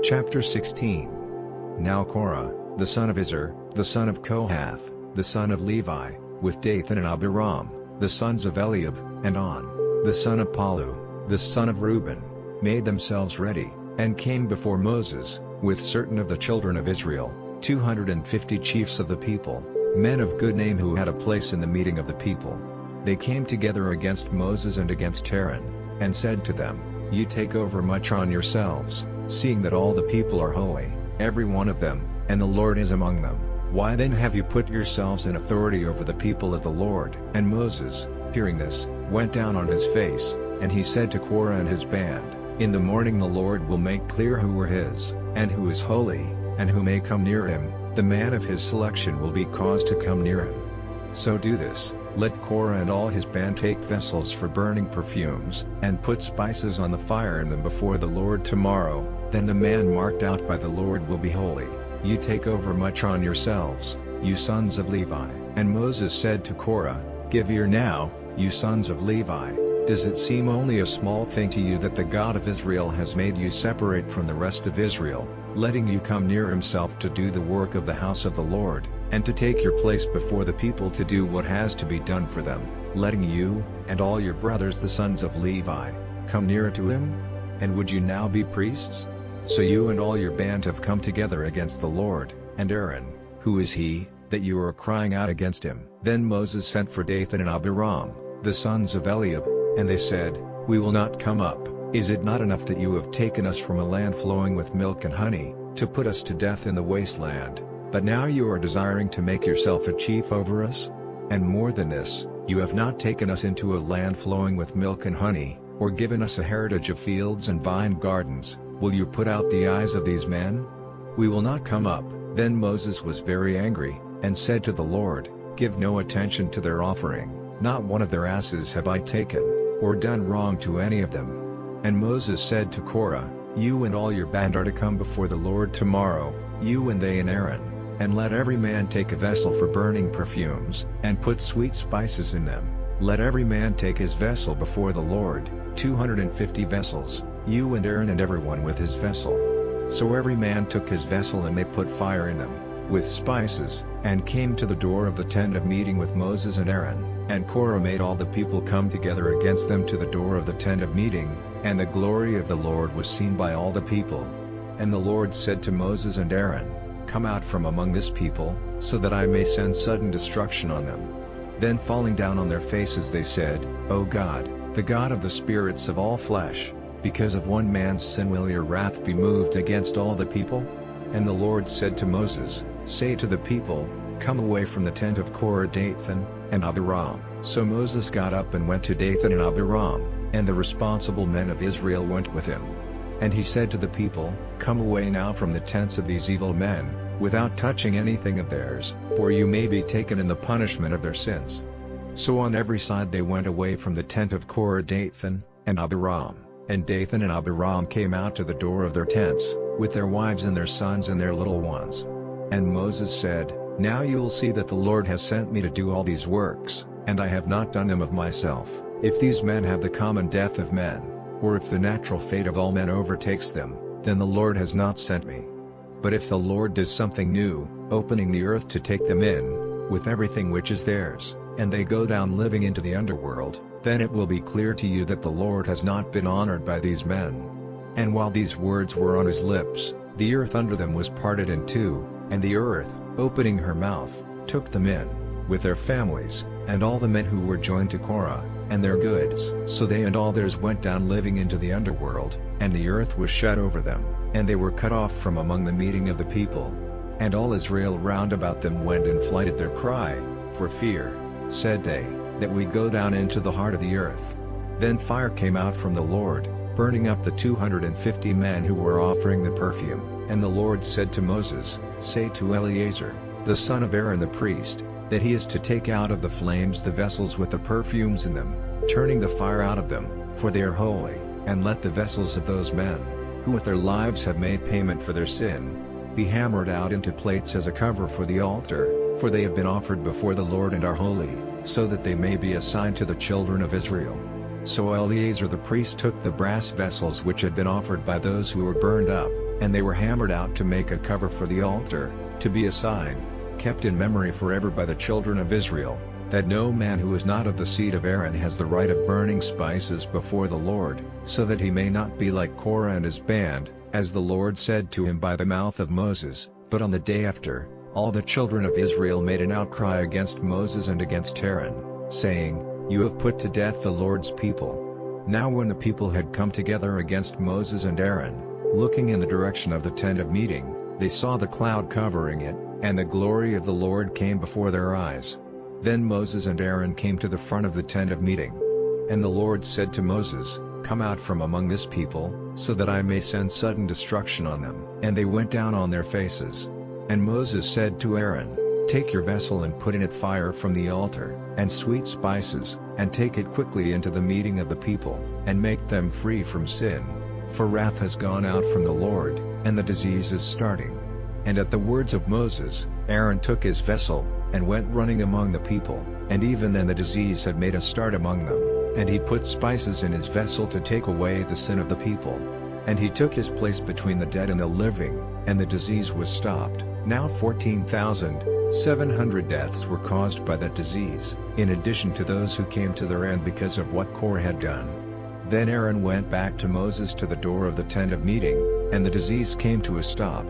Chapter 16. Now Korah, the son of Izhar, the son of Kohath, the son of Levi, with Dathan and Abiram, the sons of Eliab, and On, the son of Palu, the son of Reuben, made themselves ready, and came before Moses, with certain of the children of Israel, 250 chiefs of the people, men of good name who had a place in the meeting of the people. They came together against Moses and against Aaron, and said to them, Ye take over much on yourselves, seeing that all the people are holy, every one of them, and the Lord is among them. Why then have you put yourselves in authority over the people of the Lord? And Moses, hearing this, went down on his face, and he said to Korah and his band, In the morning the Lord will make clear who are his, and who is holy, and who may come near him. The man of his selection will be caused to come near him. So do this, let Korah and all his band take vessels for burning perfumes, and put spices on the fire in them before the Lord tomorrow. Then the man marked out by the Lord will be holy. You take over much on yourselves, you sons of Levi. And Moses said to Korah, Give ear now, you sons of Levi. Does it seem only a small thing to you that the God of Israel has made you separate from the rest of Israel, letting you come near himself to do the work of the house of the Lord, and to take your place before the people to do what has to be done for them, letting you, and all your brothers the sons of Levi, come nearer to him? And would you now be priests? So you and all your band have come together against the Lord, and Aaron, who is he, that you are crying out against him? Then Moses sent for Dathan and Abiram, the sons of Eliab, and they said, We will not come up. Is it not enough that you have taken us from a land flowing with milk and honey, to put us to death in the wasteland? But now you are desiring to make yourself a chief over us? And more than this, you have not taken us into a land flowing with milk and honey, or given us a heritage of fields and vine gardens. Will you put out the eyes of these men? We will not come up. Then Moses was very angry, and said to the Lord, Give no attention to their offering. Not one of their asses have I taken, or done wrong to any of them. And Moses said to Korah, You and all your band are to come before the Lord tomorrow, you and they and Aaron, and let every man take a vessel for burning perfumes, and put sweet spices in them. Let every man take his vessel before the Lord, 250 vessels, you and Aaron and everyone with his vessel. So every man took his vessel and they put fire in them, with spices, and came to the door of the tent of meeting with Moses and Aaron. And Korah made all the people come together against them to the door of the tent of meeting, and the glory of the Lord was seen by all the people. And the Lord said to Moses and Aaron, Come out from among this people, so that I may send sudden destruction on them. Then falling down on their faces they said, O God, the God of the spirits of all flesh, because of one man's sin will your wrath be moved against all the people? And the Lord said to Moses, Say to the people, Come away from the tent of Korah, Dathan, and Abiram. So Moses got up and went to Dathan and Abiram, and the responsible men of Israel went with him. And he said to the people, Come away now from the tents of these evil men, without touching anything of theirs, for you may be taken in the punishment of their sins. So on every side they went away from the tent of Korah, Dathan, and Abiram. And Dathan and Abiram came out to the door of their tents, with their wives and their sons and their little ones. And Moses said, Now you will see that the Lord has sent me to do all these works, and I have not done them of myself. If these men have the common death of men, or if the natural fate of all men overtakes them, then the Lord has not sent me. But if the Lord does something new, opening the earth to take them in, with everything which is theirs, and they go down living into the underworld, then it will be clear to you that the Lord has not been honored by these men. And while these words were on his lips, the earth under them was parted in two, and the earth, opening her mouth, took them in, with their families, and all the men who were joined to Korah, and their goods. So they and all theirs went down living into the underworld, and the earth was shut over them, and they were cut off from among the meeting of the people. And all Israel round about them went and flighted their cry, for fear, said they, that we go down into the heart of the earth. Then fire came out from the Lord, burning up the 250 men who were offering the perfume. And the Lord said to Moses, Say to Eleazar, the son of Aaron the priest, that he is to take out of the flames the vessels with the perfumes in them, turning the fire out of them, for they are holy, and let the vessels of those men, who with their lives have made payment for their sin, be hammered out into plates as a cover for the altar, for they have been offered before the Lord and are holy, so that they may be a sign to the children of Israel. So Eleazar the priest took the brass vessels which had been offered by those who were burned up, and they were hammered out to make a cover for the altar, to be a sign, kept in memory forever by the children of Israel, that no man who is not of the seed of Aaron has the right of burning spices before the Lord, so that he may not be like Korah and his band, as the Lord said to him by the mouth of Moses. But on the day after, all the children of Israel made an outcry against Moses and against Aaron, saying, "You have put to death the Lord's people." Now when the people had come together against Moses and Aaron, looking in the direction of the tent of meeting, they saw the cloud covering it, and the glory of the Lord came before their eyes. Then Moses and Aaron came to the front of the tent of meeting. And the Lord said to Moses, "Come out from among this people, so that I may send sudden destruction on them." And they went down on their faces. And Moses said to Aaron, "Take your vessel and put in it fire from the altar, and sweet spices, and take it quickly into the meeting of the people, and make them free from sin. For wrath has gone out from the Lord, and the disease is starting." And at the words of Moses, Aaron took his vessel, and went running among the people, and even then the disease had made a start among them, and he put spices in his vessel to take away the sin of the people. And he took his place between the dead and the living, and the disease was stopped. Now 14,700 deaths were caused by that disease, in addition to those who came to their end because of what Korah had done. Then Aaron went back to Moses to the door of the tent of meeting, and the disease came to a stop,